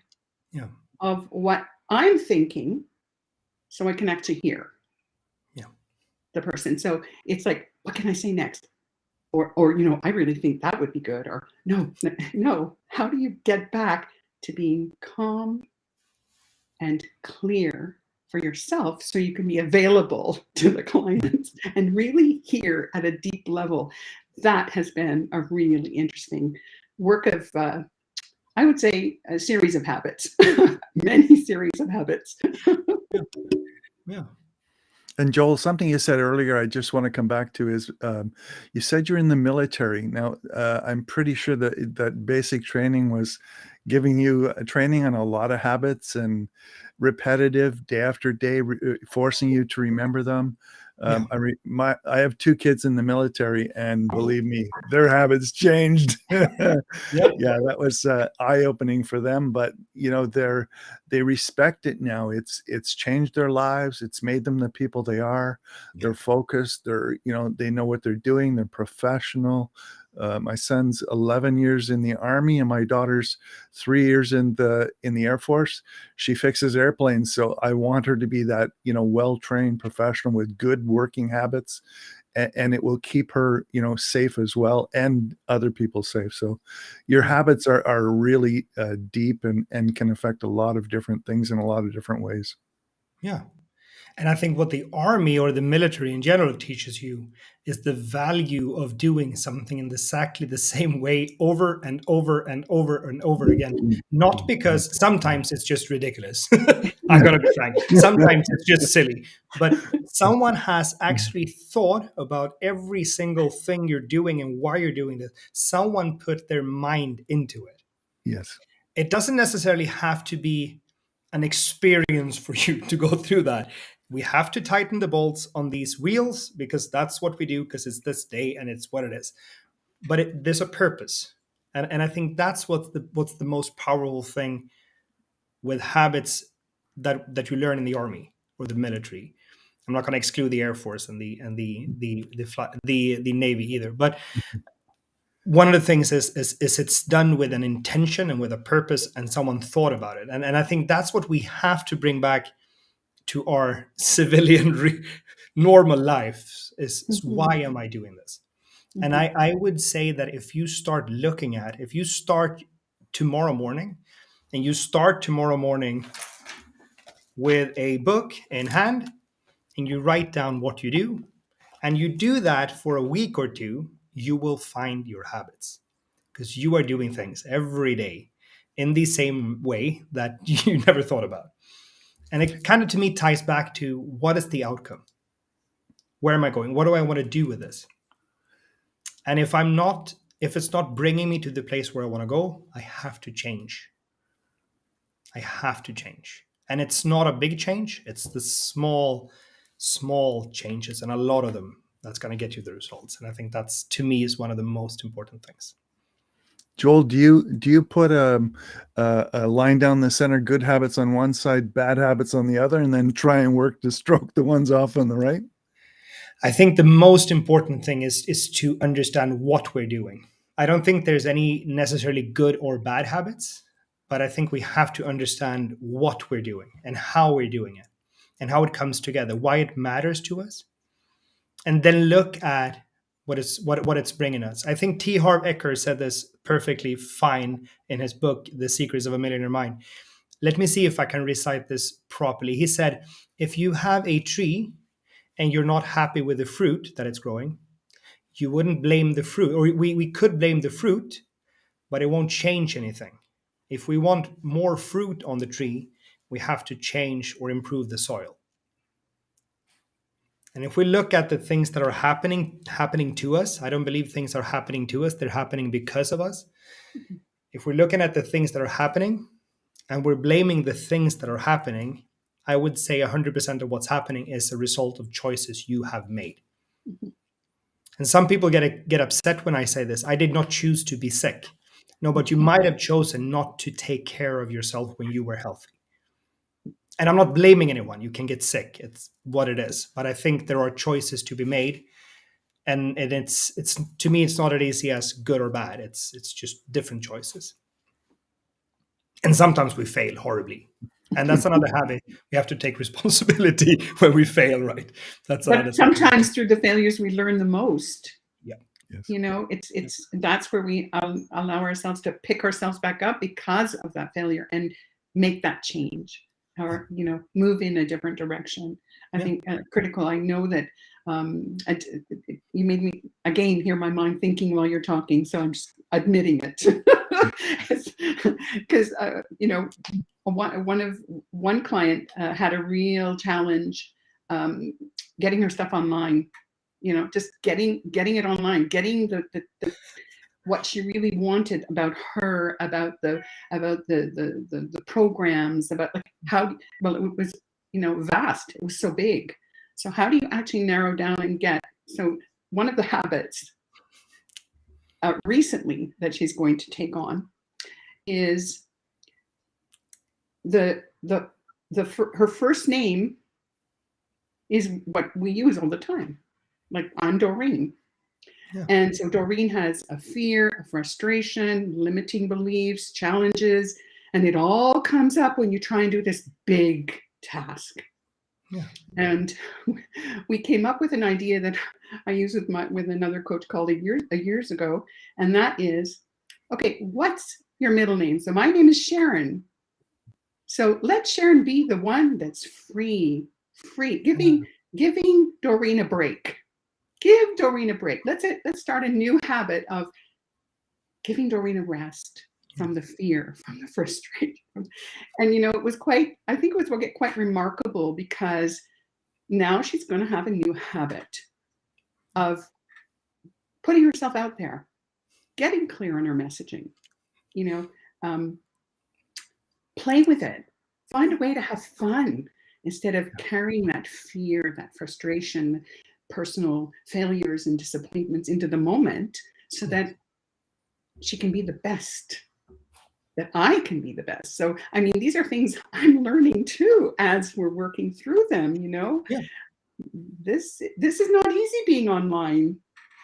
of what I'm thinking so I can actually hear the person. So it's like, what can I say next? Or I really think that would be good. Or no. How do you get back to being calm and clear for yourself so you can be available to the clients and really hear at a deep level? That has been a really interesting work of I would say a series of habits, many series of habits. Yeah. And Joel, something you said earlier, I just want to come back to is you said you're in the military. Now, I'm pretty sure that basic training was giving you training on a lot of habits and repetitive day after day, forcing you to remember them. Yeah. I have 2 kids in the military, and believe me, their habits changed. Yep. Yeah, that was eye-opening for them, but they respect it now. It's changed their lives. It's made them the people they are. They're focused. They know what they're doing. They're professional. My son's 11 years in the Army, and my daughter's 3 years in the Air Force. She fixes airplanes, so I want her to be that well-trained professional with good working habits, and it will keep her safe as well, and other people safe. So your habits are really deep and can affect a lot of different things in a lot of different ways. Yeah. And I think what the army or the military in general teaches you is the value of doing something in exactly the same way over and over and over and over again. Not because sometimes it's just ridiculous. I'm going to be frank. Sometimes it's just silly. But someone has actually thought about every single thing you're doing and why you're doing this. Someone put their mind into it. Yes. It doesn't necessarily have to be an experience for you to go through that. We have to tighten the bolts on these wheels because that's what we do, because it's this day and it's what it is. But there's a purpose. And I think that's what's the most powerful thing with habits that you learn in the army or the military. I'm not going to exclude the Air Force and the Navy either. But one of the things is it's done with an intention and with a purpose, and someone thought about it. And I think that's what we have to bring back to our civilian normal lives is why am I doing this? And I would say that if you start tomorrow morning, and you start tomorrow morning with a book in hand, and you write down what you do, and you do that for a week or two, you will find your habits, because you are doing things every day in the same way that you never thought about. And it kind of, to me, ties back to what is the outcome? Where am I going? What do I want to do with this? And if it's not bringing me to the place where I want to go, I have to change. I have to change. And it's not a big change. It's the small changes, and a lot of them that's going to get you the results. And I think that's, to me, is one of the most important things. Joel, do you put a line down the center, good habits on one side, bad habits on the other, and then try and work to stroke the ones off on the right? I think the most important thing is to understand what we're doing. I don't think there's any necessarily good or bad habits, but I think we have to understand what we're doing and how we're doing it and how it comes together, why it matters to us, and then look at what it's bringing us. I think T. Harv Eker said this perfectly fine in his book, The Secrets of a Millionaire Mind. Let me see if I can recite this properly. He said, if you have a tree and you're not happy with the fruit that it's growing, you wouldn't blame the fruit, or we could blame the fruit, but it won't change anything. If we want more fruit on the tree, we have to change or improve the soil. And if we look at the things that are happening to us, I don't believe things are happening to us, they're happening because of us. If we're looking at the things that are happening and we're blaming the things that are happening, I would say 100% of what's happening is a result of choices you have made. And some people get upset when I say this. I did not choose to be sick. No, but you might have chosen not to take care of yourself when you were healthy. And I'm not blaming anyone. You can get sick. It's what it is. But I think there are choices to be made. And it's to me, it's not as easy as good or bad. It's just different choices. And sometimes we fail horribly. And that's another habit. We have to take responsibility when we fail, right? But sometimes through the failures, we learn the most. Yeah. Yes. That's where we allow ourselves to pick ourselves back up because of that failure and make that change, or move in a different direction. I think critical. I know that You made me again hear my mind thinking while you're talking, so I'm just admitting it. Because one client had a real challenge getting her stuff online. Just getting it online, getting the what she really wanted about her, about the programs, about like how well it was, vast. It was so big. So how do you actually narrow down and get? So one of the habits recently that she's going to take on is her first name is what we use all the time. Like, I'm Doreen. Yeah. And so Doreen has a fear, a frustration, limiting beliefs, challenges, and it all comes up when you try and do this big task. Yeah. And we came up with an idea that I used with another coach colleague years ago, and that is, okay, what's your middle name? So my name is Sharon. So let Sharon be the one that's free, giving Doreen a break. Give Doreen a break. Let's start a new habit of giving Doreen a rest from the fear, from the frustration. And it was quite remarkable, because now she's going to have a new habit of putting herself out there, getting clear on her messaging, play with it, find a way to have fun instead of carrying that fear, that frustration, personal failures and disappointments into the moment, so that she can be the best, that I can be the best. So, I mean, these are things I'm learning too as we're working through them, Yeah. This is not easy being online.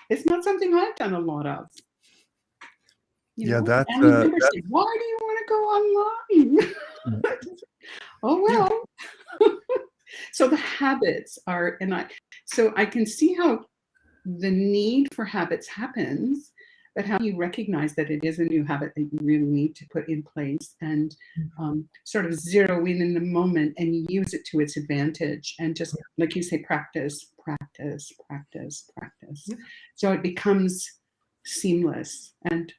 It's not something I've done a lot of. That's why do you want to go online? Oh, well. So the habits are, so I can see how the need for habits happens, but how you recognize that it is a new habit that you really need to put in place and sort of zero in the moment and use it to its advantage, and just, like you say, practice. So it becomes seamless, and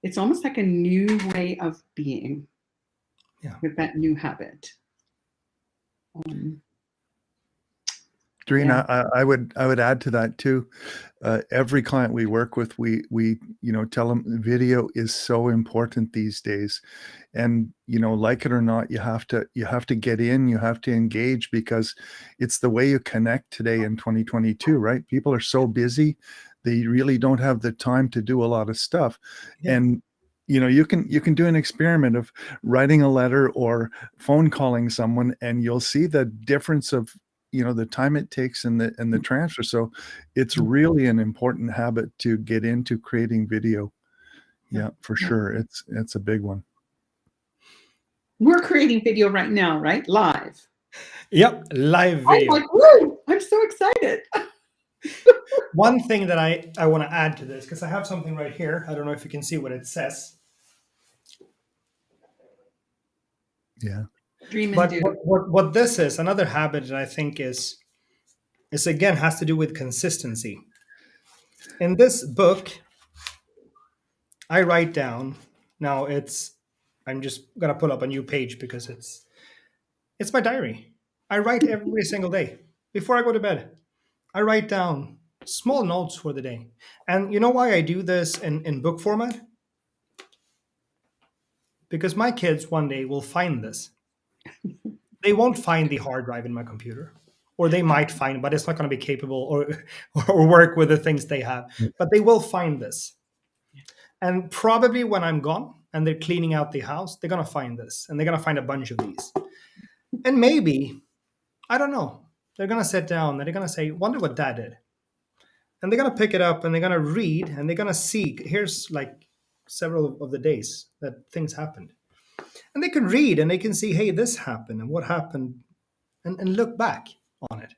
it's almost like a new way of being with that new habit. Doreen, I would add to that too. Every client we work with, we tell them video is so important these days, and like it or not, you have to get in, you have to engage, because it's the way you connect today in 2022, right? People are so busy, they really don't have the time to do a lot of stuff, and you can do an experiment of writing a letter or phone calling someone, and you'll see the difference of the time it takes and the transfer. So it's really an important habit to get into creating video. Yeah, for sure. It's a big one. We're creating video right now, right? Live. Yep, live video. I'm like, woo! I'm so excited. One thing that I want to add to this, because I have something right here. I don't know if you can see what it says. Yeah. Dream and but do. what this is, another habit that I think is again has to do with consistency. In this book, I write down, now I'm just gonna pull up a new page because it's my diary. I write every single day before I go to bed. I write down small notes for the day. And you know why I do this in book format? Because my kids one day will find this. They won't find the hard drive in my computer, or they might find, but it's not going to be capable or work with the things they have. But they will find this. And probably when I'm gone and they're cleaning out the house, they're going to find this, and they're going to find a bunch of these. And maybe, I don't know, they're going to sit down and they're going to say, wonder what Dad did. And they're going to pick it up and they're going to read and they're going to see, here's like several of the days that things happened. And they can read and they can see, hey, this happened and what happened, and look back on it.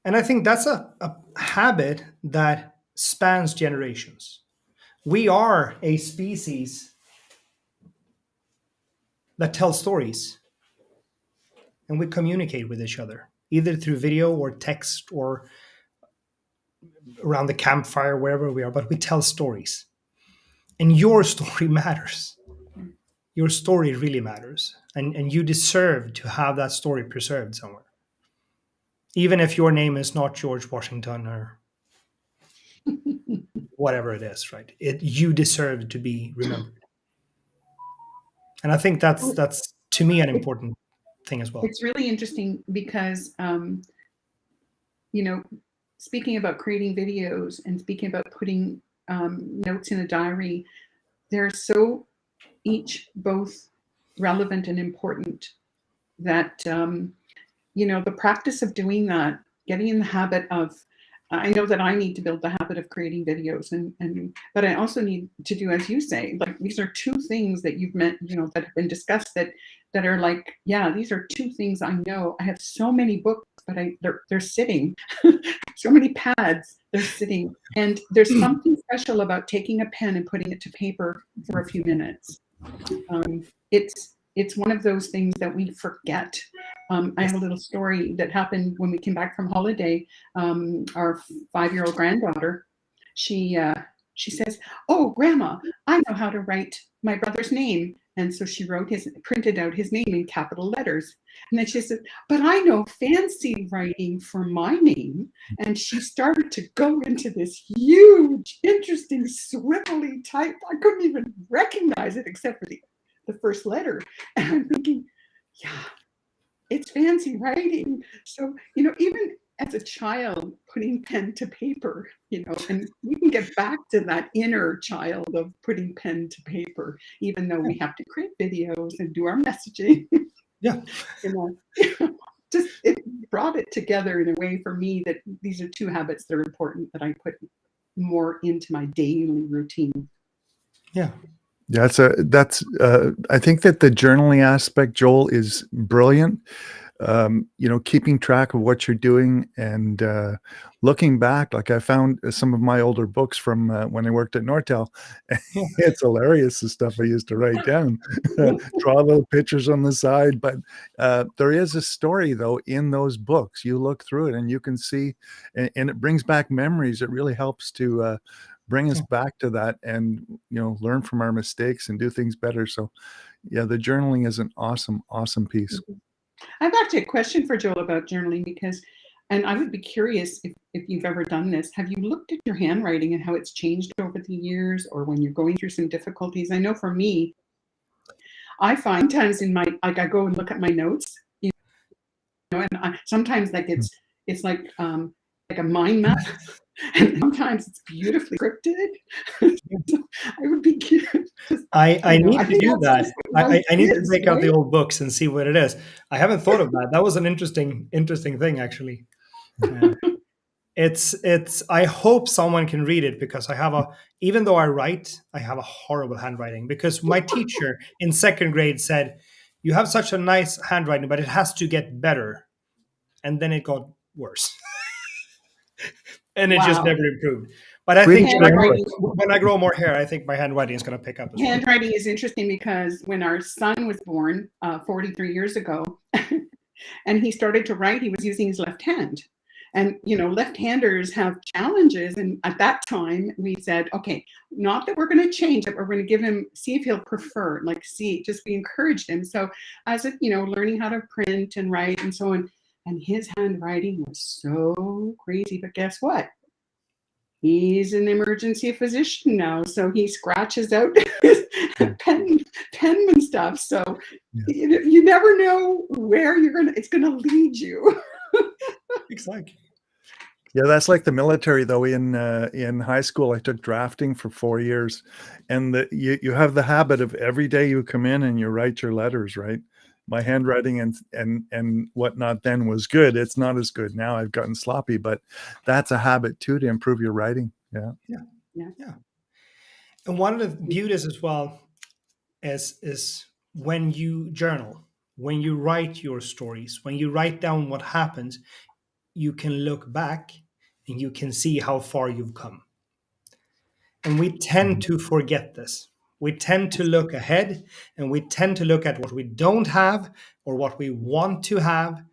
And I think that's a habit that spans generations. We are a species that tells stories, and we communicate with each other either through video or text or around the campfire, wherever we are, but we tell stories. And your story matters. Your story really matters. And you deserve to have that story preserved somewhere. Even if your name is not George Washington or whatever it is, right? You deserve to be remembered. And I think that's to me an important thing as well. It's really interesting because, you know, speaking about creating videos and speaking about putting notes in a diary, they're so each both relevant and important that, the practice of doing that, getting in the habit of, I know that I need to build the habit of creating videos but I also need to do, as you say, like these are two things that you've met, that have been discussed that are like, yeah, these are two things I know. I have so many books, but they're sitting, so many pads, they're sitting. And there's something special about taking a pen and putting it to paper for a few minutes. It's one of those things that we forget. I have a little story that happened when we came back from holiday. Our 5-year-old granddaughter, she says, "Oh, Grandma, I know how to write my brother's name." And so she printed out his name in capital letters. And then she said, "But I know fancy writing for my name." And she started to go into this huge, interesting, swivelly type. I couldn't even recognize it except for the first letter. And I'm thinking, yeah, it's fancy writing. So, even as a child, putting pen to paper, and we can get back to that inner child of putting pen to paper, even though we have to create videos and do our messaging. Yeah. Just it brought it together in a way for me that these are two habits that are important that I put more into my daily routine. Yeah. Yeah, I think that the journaling aspect, Joel, is brilliant. Keeping track of what you're doing and looking back. Like I found some of my older books from when I worked at Nortel. It's hilarious, the stuff I used to write down. Draw little pictures on the side. But there is a story, though, in those books. You look through it and you can see, and it brings back memories. It really helps to bring us back to that and, learn from our mistakes and do things better. So, yeah, the journaling is an awesome, awesome piece. I have actually a question for Joel about journaling and I would be curious if you've ever done this. Have you looked at your handwriting and how it's changed over the years, or when you're going through some difficulties? I know for me, I find times I go and look at my notes, and sometimes it's like a mind map, and sometimes it's beautifully scripted. I would be curious. I need to do that. I need to is, break out right? the old books and see what it is. I haven't thought of that. That was an interesting thing, actually. It's. I hope someone can read it, because even though I write, I have a horrible handwriting, because my teacher in second grade said, "You have such a nice handwriting, but it has to get better." And then it got worse. And it just Wow. never improved. But I Pretty think Handwriting. when I grow more hair, I think my handwriting is going to pick up as well. Handwriting is interesting because when our son was born 43 years ago, and he started to write, he was using his left hand. And, left-handers have challenges. And at that time, we said, okay, not that we're going to change it, but we're going to give him, see if he'll prefer, we encouraged him. So as learning how to print and write and so on, and his handwriting was so crazy. But guess what? He's an emergency physician now, so he scratches out penman stuff. So you never know where it's gonna lead you. Exactly. Yeah, that's like the military, though. In high school, I took drafting for 4 years, and you have the habit of every day you come in and you write your letters, right? My handwriting and whatnot then was good. It's not as good now. I've gotten sloppy, but that's a habit too, to improve your writing. Yeah. Yeah. And one of the beauties as well is when you journal, when you write your stories, when you write down what happens, you can look back and you can see how far you've come. And we tend to forget this. We tend to look ahead, and we tend to look at what we don't have or what we want to have.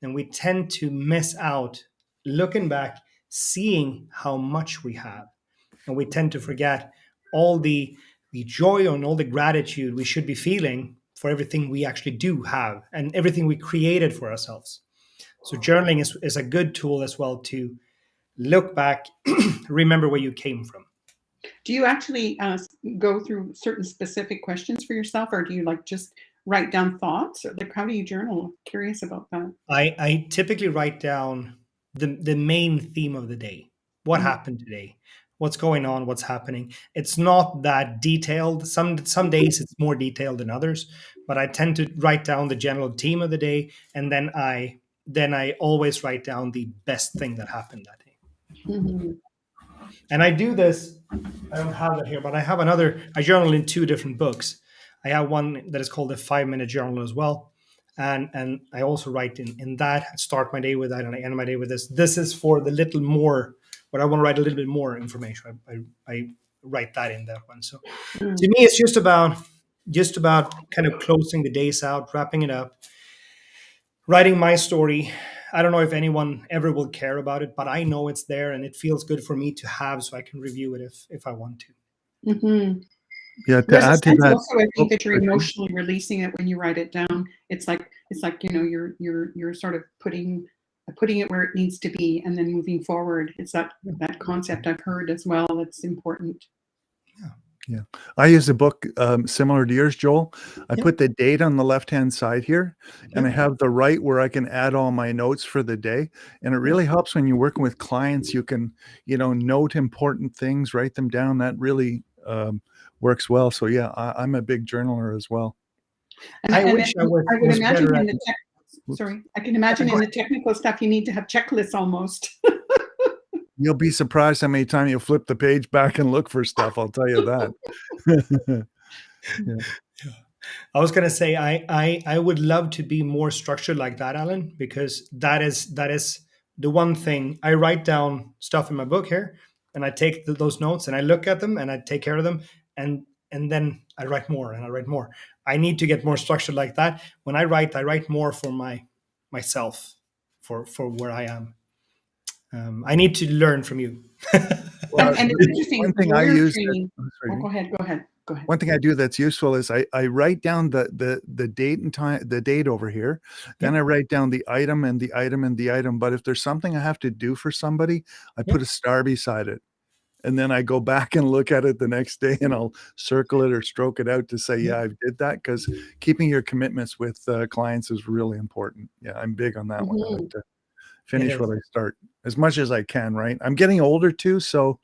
and we tend to miss out looking back, seeing how much we have. And we tend to forget all the joy and all the gratitude we should be feeling for everything we actually do have and everything we created for ourselves. So journaling is a good tool as well to look back, remember where you came from. Do you actually go through certain specific questions for yourself, or do you like just write down thoughts? Or like, how do you journal? Curious about that. I typically write down the main theme of the day. What Mm. happened today? What's going on? What's happening? It's not that detailed. Some days it's more detailed than others, but I tend to write down the general theme of the day, and then I always write down the best thing that happened that day. Mhm. And I do this. I don't have it here, but I have another. I journal in two different books. I have one that is called a 5 minute journal as well, and I also write in that. I start my day with that, and I end my day with this. This is for the little more. When I want to write a little bit more information, I write that in that one. So Mm. to me, it's just about kind of closing the days out, wrapping it up, writing my story. I don't know if anyone ever will care about it, but I know it's there and it feels good for me to have so I can review it if I want to. Mhm. Yeah, to There's a add to sense that, also, I oh, think, that you're sorry, emotionally releasing it when you write it down. It's like you're sort of putting it where it needs to be and then moving forward. It's that concept I've heard as well that's important. yeah. I use a book similar to yours, Joel. I Yeah. put the date on the left-hand side here, and I Yeah. have the right where I can add all my notes for the day. And it really helps when you're working with clients. You can, note important things, write them down. That really works well. So yeah, I'm a big journaler as well. And I and wish then I was I would was imagine better in at the it. tech Whoops. sorry, I can imagine Go in the technical stuff you need to have checklists almost. You'll be surprised how many times you flip the page back and look for stuff. I'll tell you that. Yeah. Yeah. I was gonna say I would love to be more structured like that, Alan, because that is the one thing I write down stuff in my book here, and I take those notes and I look at them and I take care of them, and and then I write more and I write more. I need to get more structured like that. When I write more for myself, for where I am. I need to learn from you. Well, And it's interesting, one thing I lawyer use that training. oh, Oh, sorry. go ahead. One thing I do that's useful is I write down the date and time, the date over here. Then Yeah, I write down the item and the item and the item. But if there's something I have to do for somebody, I yeah, put a star beside it. And then I go back and look at it the next day and I'll circle it or stroke it out to say, yeah. yeah, I did that, because keeping your commitments with clients is really important. Yeah, I'm big on that one. I like Mhm. to It finish what is. I start as much as I can, right? I'm getting older too, so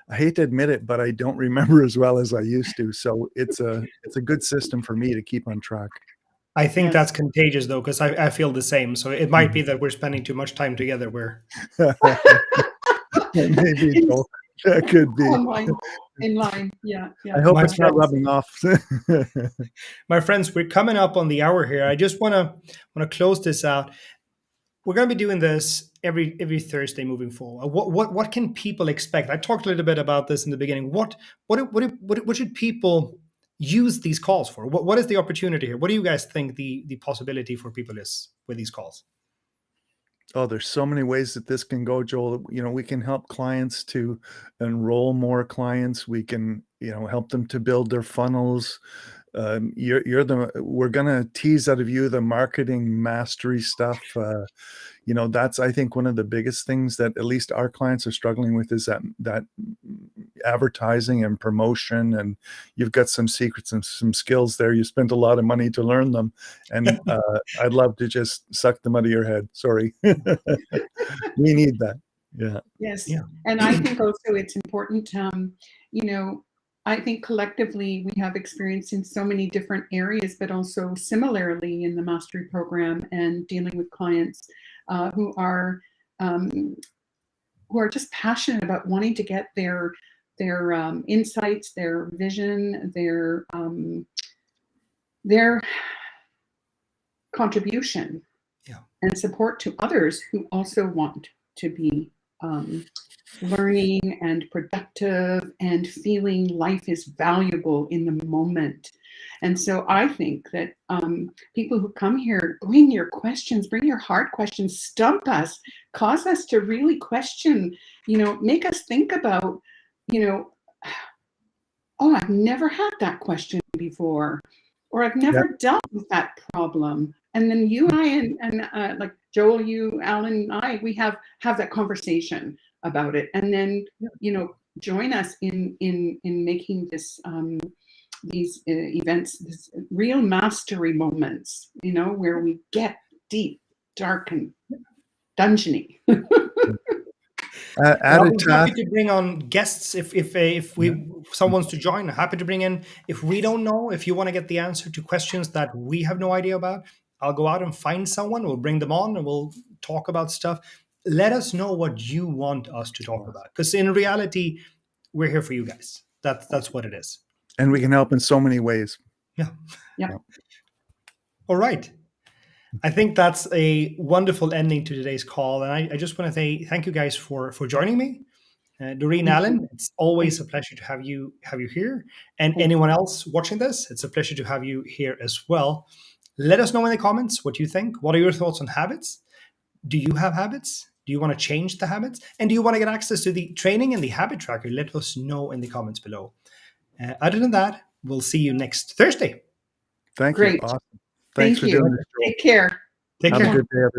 I hate to admit it, but I don't remember as well as I used to. So it's a good system for me to keep on track. I think Yes. that's contagious though, because I feel the same. So it might be Mhm. that we're spending too much time together. Where Maybe, It's Joel. That could be. online, in line. Yeah, I yeah, hope my yeah. it's not friends, rubbing off. my friends, we're coming up on the hour here. I just wanna close this out. We're gonna be doing this every Thursday moving forward. What can people expect? I talked a little bit about this in the beginning. What should people use these calls for? What is the opportunity here? What do you guys think the possibility for people is with these calls? Oh, there's so many ways that this can go, Joel. We can help clients to enroll more clients. We can, help them to build their funnels. We're gonna tease out of you the marketing mastery stuff. That's, I think, one of the biggest things that at least our clients are struggling with is that advertising and promotion. And you've got some secrets and some skills there. You spent a lot of money to learn them, and I'd love to just suck them out of your head. Sorry. We need that. Yeah. Yes. Yeah. And I think also it's important, you know, I think collectively we have experience in so many different areas, but also similarly in the mastery program and dealing with clients who are um, just passionate about wanting to get their insights, their vision, their contribution Yeah. and support to others who also want to be learning and productive and feeling life is valuable in the moment. And so I think that people who come here, bring your questions, bring your hard questions, stump us, cause us to really question, make us think about, oh, I've never had that question before, or I've Yeah. never dealt with that problem. And then you and I, and like Joel, you, Alan, and I, we have that conversation about it, and then join us in making this these events, this real mastery moments, where we get deep, dark, and dungeony. Add a I'm happy task. to bring on guests if someone wants to join. Happy to bring in. If we don't know, if you want to get the answer to questions that we have no idea about, I'll go out and find someone. We'll bring them on and we'll talk about stuff. Let us know what you want us to talk about, because in reality, we're here for you guys. That's what it is. And we can help in so many ways. Yeah. Yeah. All right. I think that's a wonderful ending to today's call, and I just want to say thank you guys for joining me. Doreen, Allen, it's always a pleasure to have you here. And anyone else watching this, it's a pleasure to have you here as well. Let us know in the comments what you think. What are your thoughts on habits? Do you have habits? Do you want to change the habits? And do you want to get access to the training and the habit tracker? Let us know in the comments below. Other than that, we'll see you next Thursday. Thank Great. you. Awesome. Thanks Thank for you. doing this, Joel. Take care. Take Have care. a good day, everyone.